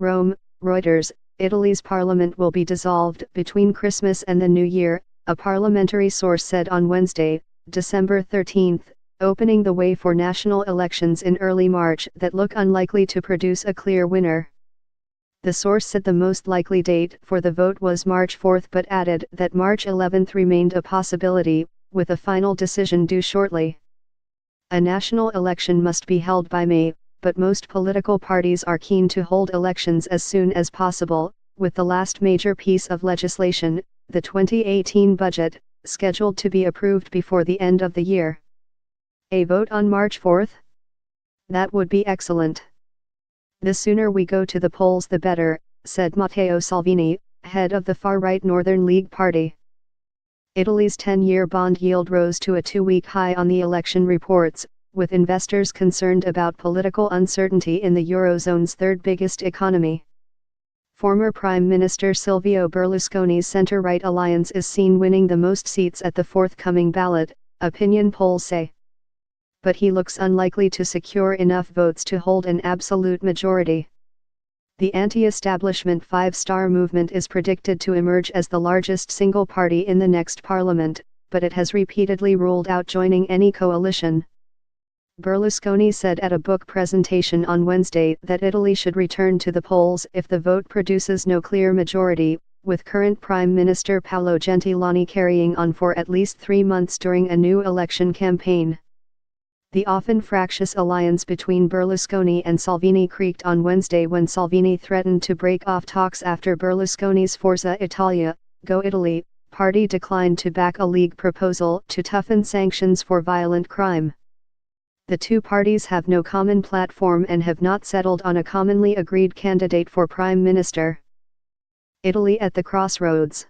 Rome, Reuters, Italy's parliament will be dissolved between Christmas and the New Year, a parliamentary source said on Wednesday, December 13, opening the way for national elections in early March that look unlikely to produce a clear winner. The source said the most likely date for the vote was March 4 but added that March 11 remained a possibility, with a final decision due shortly. A national election must be held by May, but most political parties are keen to hold elections as soon as possible, with the last major piece of legislation, the 2018 budget, scheduled to be approved before the end of the year. A vote on March 4? That would be excellent. The sooner we go to the polls the better, said Matteo Salvini, head of the far-right Northern League Party. Italy's 10-year bond yield rose to a 2-week high on the election reports, with investors concerned about political uncertainty in the Eurozone's third biggest economy. Former Prime Minister Silvio Berlusconi's centre-right alliance is seen winning the most seats at the forthcoming ballot, opinion polls say. But he looks unlikely to secure enough votes to hold an absolute majority. The anti-establishment Five Star Movement is predicted to emerge as the largest single party in the next parliament, but it has repeatedly ruled out joining any coalition. Berlusconi said at a book presentation on Wednesday that Italy should return to the polls if the vote produces no clear majority, with current Prime Minister Paolo Gentiloni carrying on for at least 3 months during a new election campaign. The often fractious alliance between Berlusconi and Salvini creaked on Wednesday when Salvini threatened to break off talks after Berlusconi's Forza Italia, Go Italy, party declined to back a league proposal to toughen sanctions for violent crime. The two parties have no common platform and have not settled on a commonly agreed candidate for prime minister. Italy at the crossroads.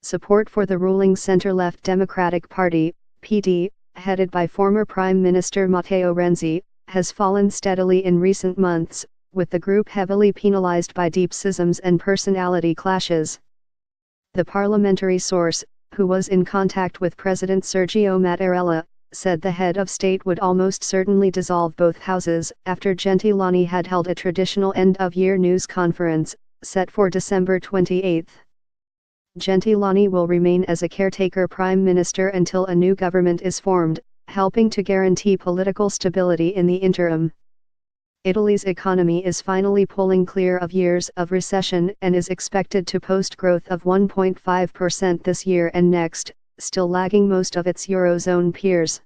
Support for the ruling centre-left Democratic Party, PD, headed by former Prime Minister Matteo Renzi, has fallen steadily in recent months, with the group heavily penalized by deep schisms and personality clashes. The parliamentary source, who was in contact with President Sergio Mattarella, said the head of state would almost certainly dissolve both houses after Gentiloni had held a traditional end-of-year news conference, set for December 28. Gentiloni will remain as a caretaker prime minister until a new government is formed, helping to guarantee political stability in the interim. Italy's economy is finally pulling clear of years of recession and is expected to post growth of 1.5% this year and next, still lagging most of its Eurozone peers.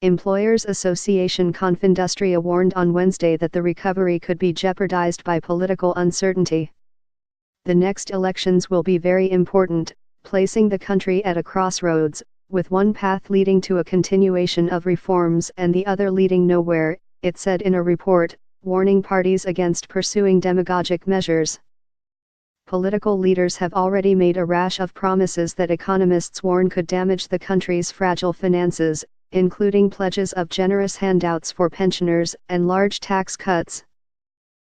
Employers Association Confindustria warned on Wednesday that the recovery could be jeopardized by political uncertainty. The next elections will be very important, placing the country at a crossroads, with one path leading to a continuation of reforms and the other leading nowhere, it said in a report, warning parties against pursuing demagogic measures. Political leaders have already made a rash of promises that economists warn could damage the country's fragile finances, including pledges of generous handouts for pensioners and large tax cuts.